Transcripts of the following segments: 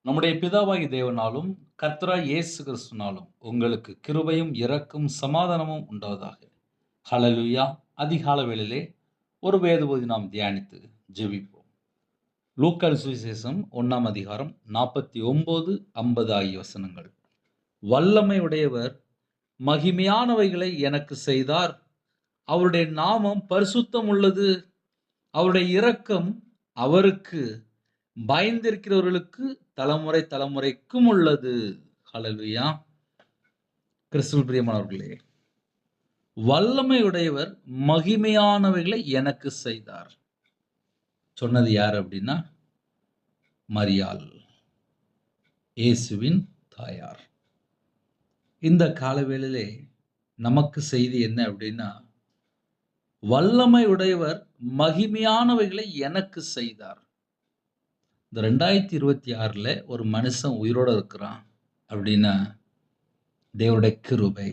நம்முடைய பிதாவாகிய தேவனாலும், கர்த்தராகிய இயேசு கிறிஸ்துவினாலும் உங்களுக்கு கிருபையும், இரக்கும், சமாதானமும் உண்டாவதாக. ஹல்லேலூயா! அதிகாலை வேளையிலே ஒரு வேதபகுதி நாம் தியானித்து ஜெபிப்போம். லூக்கா சுவிசேஷம் 1 அதிகாரம் 49, 50 ஆகிய வசனங்கள். வல்லமை உடையவர் மகிமையானவைகளை எனக்கு செய்தார். அவருடைய நாமம் பரிசுத்தம் உள்ளது. அவருடைய இரக்கம் அவருக்கு பயந்திருக்கிறவர்களுக்கு தலைமுறை தலைமுறைக்கும் உள்ளது. ஹல்லேலூயா! கிறிஸ்துவில் பிரியமானவர்களே, வல்லமையுடையவர் மகிமையானவைகளை எனக்கு செய்தார். சொன்னது யார் அப்படின்னா, மரியாள், இயேசுவின் தாயார். இந்த காலவேளையிலே நமக்கு செய்தி என்ன அப்படின்னா, வல்லமை உடையவர் மகிமையானவைகளை எனக்கு செய்தார். இந்த 2026ல ஒரு மனுஷன் உயிரோட இருக்கிறான் அப்படின்னா, தேவனுடைய கிருபை.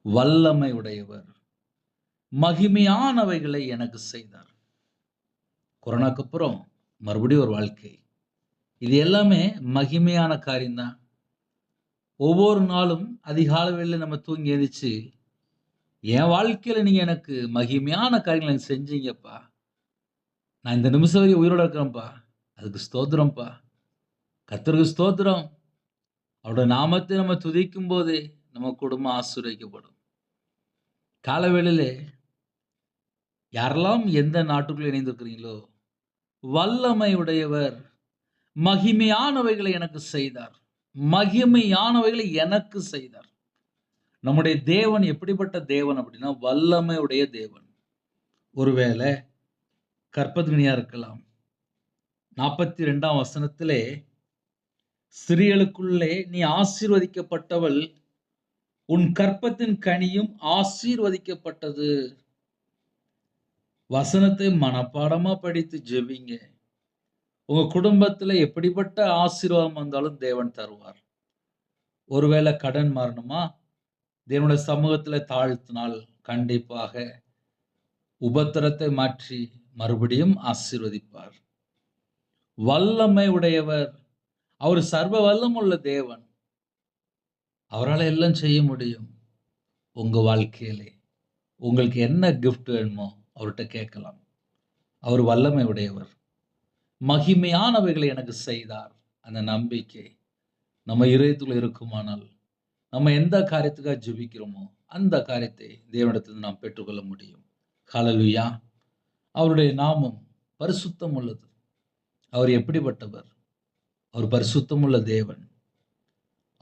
வல்லமை உடையவர் மகிமையானவைகளை எனக்கு செய்தார். கொரோனாக்கு அப்புறம் மறுபடியும் ஒரு வாழ்க்கை. இது எல்லாமே மகிமையான காரியம்தான். ஒவ்வொரு நாளும் அதிகாலை வேளையில நம்ம தூங்கி எந்திரிச்சு, என் வாழ்க்கையில நீங்க எனக்கு மகிமையான காரியங்களை எனக்கு செஞ்சீங்கப்பா. நான் இந்த நிமிஷம் வரைக்கும் உயிரோட இருக்கிறேன்ப்பா. அதுக்கு ஸ்தோத்திரம்ப்பா. கர்த்தருக்கு ஸ்தோத்திரம். அவருடைய நாமத்தை நம்ம துதிக்கும் போதே நம்ம குடும்பம் ஆசீர்வதிக்கப்படும். காலவேளையிலே யாரெல்லாம் எந்த நாட்டுக்குள்ள இணைந்திருக்கிறீங்களோ, வல்லமை உடையவர் மகிமையானவைகளை எனக்கு செய்தார். மகிமையானவைகளை எனக்கு செய்தார். நம்முடைய தேவன் எப்படிப்பட்ட தேவன் அப்படின்னா, வல்லமை உடைய தேவன். ஒருவேளை கர்ப்பகினியா இருக்கலாம். 42ஆம் வசனத்திலே, ஸ்திரீகளுக்குள்ளே நீ ஆசீர்வதிக்கப்பட்டவள், உன் கர்ப்பத்தின் கனியும் ஆசீர்வதிக்கப்பட்டது. வசனத்தை மனப்பாடமா படித்து ஜெபிங்க. உங்க குடும்பத்துல எப்படிப்பட்ட ஆசீர்வாதம் வந்தாலும் தேவன் தருவார். ஒருவேளை கடன் மாறணுமா, தேவனுடைய சமூகத்துல தாழ்த்தினால் கண்டிப்பாக உபத்திரத்தை மாற்றி மறுபடியும் ஆசீர்வதிப்பார். வல்லமை உடையவர், அவர் சர்வ வல்லமுள்ள தேவன். அவரால் எல்லாம் செய்ய முடியும். உங்க வாழ்க்கையிலே உங்களுக்கு என்ன கிஃப்ட் வேணுமோ அவர்கிட்ட கேட்கலாம். அவர் வல்லமை உடையவர். மகிமையானவைகளை எனக்கு செய்தார். அந்த நம்பிக்கை நம்ம இதயத்துக்குள்ள இருக்குமானால், நம்ம எந்த காரியத்துக்காக ஜெபிக்கிறோமோ அந்த காரியத்தை தேவனிடத்திலிருந்து நாம் பெற்றுக்கொள்ள முடியும். ஹல்லேலூயா! அவருடைய நாமம் பரிசுத்தம் உள்ளது. அவர் எப்படிப்பட்டவர்? அவர் பரிசுத்தமுள்ள தேவன்.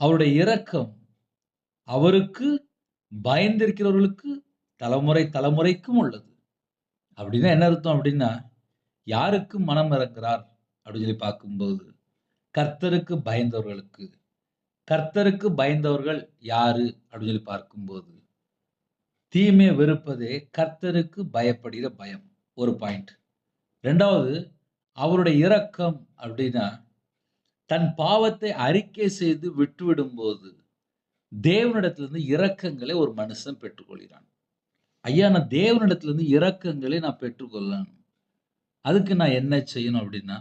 அவருடைய இரக்கம் அவருக்கு பயந்திருக்கிறவர்களுக்கு தலைமுறை தலைமுறைக்கும் உள்ளது. அப்படின்னா என்ன அர்த்தம் அப்படின்னா, யாருக்கு மனம் இறங்குறார் அப்படின்னு சொல்லி பார்க்கும்போது, கர்த்தருக்கு பயந்தவர்களுக்கு. கர்த்தருக்கு பயந்தவர்கள் யாரு அப்படின்னு சொல்லி பார்க்கும்போது, தீமையை வெறுப்பதே கர்த்தருக்கு பயப்படுகிற பயம். ஒரு பாயிண்ட். 2வது, அவருடைய இரக்கம் அப்படின்னா, தன் பாவத்தை அறிக்கை செய்து விட்டுவிடும்போது, தேவனிடத்திலிருந்து இரக்கங்களை ஒரு மனுஷன் பெற்றுக்கொள்கிறான். ஐயா, நான் தேவனிடத்திலிருந்து இரக்கங்களை நான் பெற்றுக்கொள்ளணும். அதுக்கு நான் என்ன செய்யணும் அப்படின்னா,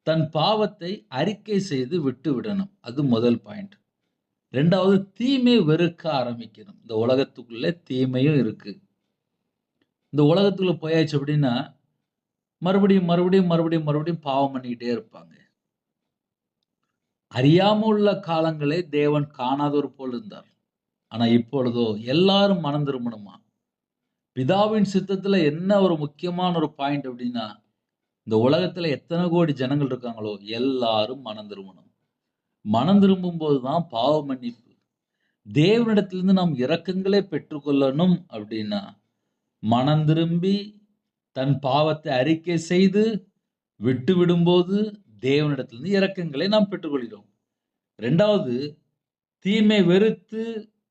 தன் பாவத்தை அறிக்கை செய்து விட்டு விடணும். அது முதல் பாயிண்ட். 2வது, தீமையை வெறுக்க ஆரம்பிக்கணும். இந்த உலகத்துக்குள்ள தீமையும் இருக்கு. இந்த உலகத்துக்குள்ள போயாச்சு அப்படின்னா, மறுபடியும் மறுபடியும் மறுபடியும் மறுபடியும் பாவம் பண்ணிக்கிட்டே இருப்பாங்க. அறியாம உள்ள காலங்களே தேவன் காணாதவர் போல் இருந்தார். ஆனா இப்பொழுதோ எல்லாரும் மனம் திரும்பணுமா? பிதாவின் சித்தத்துல என்ன ஒரு முக்கியமான ஒரு பாயிண்ட் அப்படின்னா, இந்த உலகத்துல எத்தனை கோடி ஜனங்கள் இருக்காங்களோ எல்லாரும் மனம் திரும்பணும். மனம் திரும்பும் போதுதான் பாவ மன்னிப்பு. தேவனிடத்திலிருந்து நாம் இரக்கங்களை பெற்றுக்கொள்ளணும் அப்படின்னா, மனம் திரும்பி தன் பாவத்தை அறிக்கை செய்து விட்டு விடும்போது தேவனிடத்திலிருந்து இரக்கங்களை நாம் பெற்றுக்கொள்கிறோம். 2வது, தீமை வெறுத்து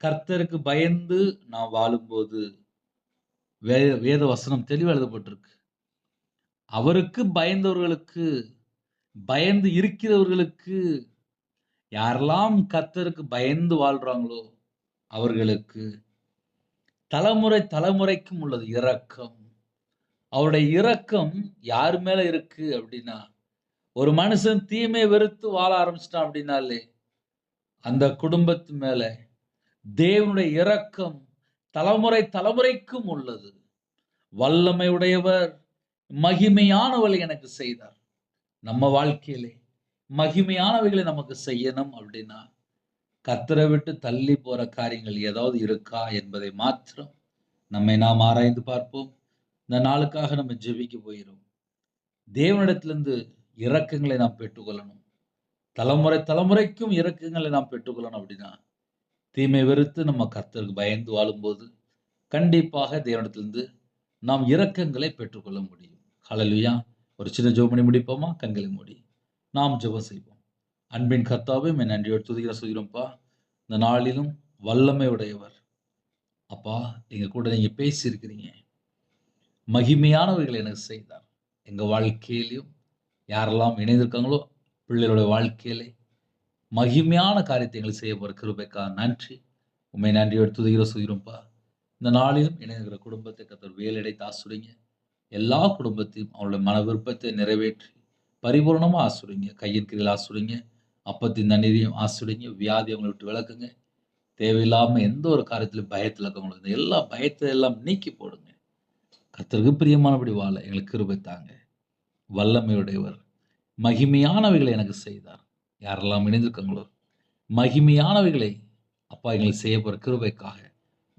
கர்த்தருக்கு பயந்து நாம் வாழும்போது, வேத வசனம் தெளிவா எழுதப்பட்டிருக்கு. அவருக்கு பயந்தவர்களுக்கு, பயந்து இருக்கிறவர்களுக்கு, யாரெல்லாம் கர்த்தருக்கு பயந்து வாழ்றாங்களோ அவர்களுக்கு தலைமுறை தலைமுறைக்கும் உள்ளது இரக்கம். அவருடைய இரக்கம் யார் மேல இருக்கு அப்படின்னா, ஒரு மனுஷன் தீமை வெறுத்து வாழ ஆரம்பிச்சிட்டான் அப்படின்னாலே அந்த குடும்பத்து மேல தேவனுடைய இரக்கம் தலைமுறை தலைமுறைக்கும் உள்ளது. வல்லமை உடையவர் மகிமையானவளை எனக்கு செய்தார். நம்ம வாழ்க்கையிலே மகிமையானவைகளை நமக்கு செய்யணும் அப்படின்னா கர்த்தரை விட்டு தள்ளி போற காரியங்கள் ஏதாவது இருக்கா என்பதை மாத்திரம் நம்மை நாம் ஆராய்ந்து பார்ப்போம். இந்த நாளுக்காக நம்ம ஜெபிக்க போகிறோம். தேவனிடத்திலிருந்து இரக்கங்களை நாம் பெற்றுக்கொள்ளணும். தலைமுறை தலைமுறைக்கும் இரக்கங்களை நாம் பெற்றுக்கொள்ளணும் அப்படின்னா தீமை வெறுத்து நம்ம கர்த்தருக்கு பயந்து வாழும்போது கண்டிப்பாக தேவனிடத்திலிருந்து நாம் இரக்கங்களை பெற்றுக்கொள்ள முடியும். ஹல்லேலூயா. ஒரு சின்ன ஜெபம் பண்ணி முடிப்போமா? கண்களை மூடி நாம் ஜெபம் செய்வோம். அன்பின் கர்த்தாவே, உம்மை நன்றியோடு துதிக்கிறோம்ப்பா. இந்த நாளிலும் வல்லமை உடையவர் அப்பா, எங்க கூட நீங்க பேசியிருக்கிறீங்க. மகிமையானவைகளை எனக்கு செய்தார். எங்க வாழ்க்கையிலும் யாரெல்லாம் இணைந்திருக்காங்களோ பிள்ளைகளுடைய வாழ்க்கையிலே மகிமையான காரியத்தை எங்களுக்கு செய்ய போற கிருபைக்காக நன்றி. உம்மை நன்றியோடு துதிக்கிறோம்ப்பா. இந்த நாளிலும் இணைந்திருக்கிற குடும்பத்தை கர்த்தர் வேலையடைத்து ஆசீர்வதிங்க. எல்லா குடும்பத்தையும் அவருடைய மன விருப்பத்தை நிறைவேற்றி பரிபூர்ணமா ஆசீர்வதிங்க. கையின் கீழில் ஆசீர்வதிங்க. அப்பத்தின் தண்ணீரையும் ஆசீர்வதிங்க. வியாதி அவங்களை விட்டு விலக்குங்க. தேவையில்லாம எந்த ஒரு காரியத்திலும் பயத்தில் இருக்கவங்களுக்கு எல்லா பயத்தை எல்லாம் நீக்கி போடுங்க. கர்த்தருக்கு பிரியமானபடி வாழ எங்களுக்கு கிருபை தாங்க. வல்லமையுடையவர் மகிமையானவைகளை எனக்கு செய்தார். யாரெல்லாம் இணைந்திருக்காங்களோ மகிமையானவைகளை அப்பா எங்களுக்கு செய்ய போற கிருபைக்காக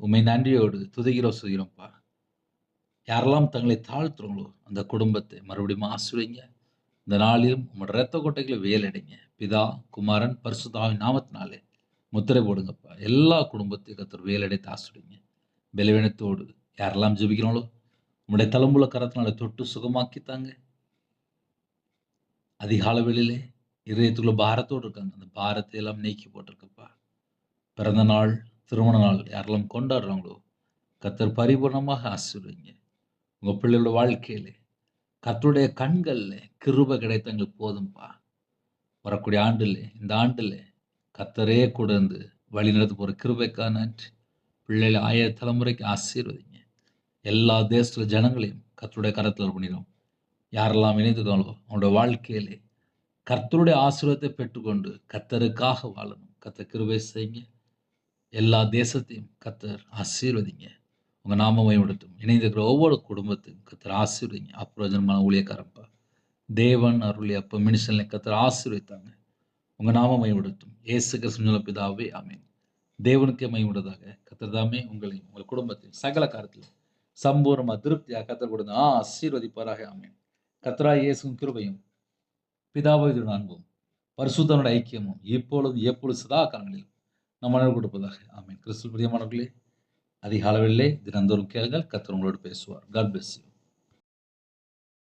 உம்மை நன்றியோடு துதிக்கிறோம்ப்பா. யாரெல்லாம் தங்களை தாழ்த்துறோங்களோ அந்த குடும்பத்தை மறுபடியும் ஆசீர்வதிங்க. இந்த நாளிலும் உங்களோட இரத்த கொட்டைகளை வேலடைங்க. பிதா, குமாரன், பரிசுத்தாவின் நாமத்தினாலே முத்திரை போடுங்கப்பா. எல்லா குடும்பத்தையும் கர்த்தர் வேலடைத்து ஆசீர்வதிங்க. பலவீனத்தோடு யாரெல்லாம் ஜெபிக்கிறாங்களோ உங்களுடைய தலம்புல கரத்தினால தொட்டு சுகமாக்கி தாங்க. அதிகால வேளையிலே இதயத்துக்குள்ள பாரத்தோடு இருக்காங்க. அந்த பாரத்தை எல்லாம் நீக்கி போட்டிருக்கப்பா. பிறந்த நாள், திருமண நாள் யாரெல்லாம் கொண்டாடுறாங்களோ கர்த்தர் பரிபூர்ணமாக ஆசீர்வதிங்க. உங்க பிள்ளைகளோட வாழ்க்கையிலே கர்த்தருடைய கண்கள்ல கிருபை கிடைத்த எங்களுக்கு போதும்பா. வரக்கூடிய ஆண்டுல இந்த ஆண்டுல கர்த்தரே கூட இருந்து வழி நடத்த போற கிருபைக்காக நன்றி. பிள்ளைகளை 1000 தலைமுறைக்கு ஆசீர்வதிங்க. எல்லா தேசத்துல ஜனங்களையும் கர்த்தருடைய கரத்தில் பண்ணிடும். யாரெல்லாம் இணைந்துக்காங்களோ அவனோட வாழ்க்கையிலே கர்த்தருடைய ஆசீர்வாதத்தை பெற்றுக்கொண்டு கர்த்தருக்காக வாழணும். கர்த்தர் கிருபை செய்யுங்க. எல்லா தேசத்தையும் கர்த்தர் ஆசீர்வதிங்க. உங்க நாம மகிமைப்படட்டும். இணைந்திருக்கிற ஒவ்வொரு குடும்பத்தையும் கர்த்தர் ஆசீர்வதிங்க. அப்பிரயோஜனமான ஊழியக்காரப்பா தேவன் அருளி அப்ப மினிஷன்ல கர்த்தர் ஆசீர்வதித்தாங்க. உங்க நாம மகிமைப்படட்டும். இயேசு கிறிஸ்துவின் பிதாவே ஆமென். தேவனுக்கே மகிமையுள்ளதாக. கர்த்தர் தாமே உங்களையும் உங்கள் குடும்பத்தையும் சகல காரியத்திலும் சம்பூர்ணமா திருப்தியாக கர்த்தர் கொடுங்க ஆசீர்வதிப்பாராக. ஆமென். கர்த்தராகிய இயேசுவின் கிருபையும் பிதாவாகிய அன்பும் பரிசுத்தனுடைய ஐக்கியமும் இப்பொழுது எப்பொழுது சதா காலங்களிலும் நம் மனதில் கொடுப்பதாக. ஆமென். கிறிஸ்துவின் பிரியமானவர்களே, அதிக அளவிலே தினந்தோறும் கேளுங்கள். கர்த்தர் உங்களோடு பேசுவார். God bless you.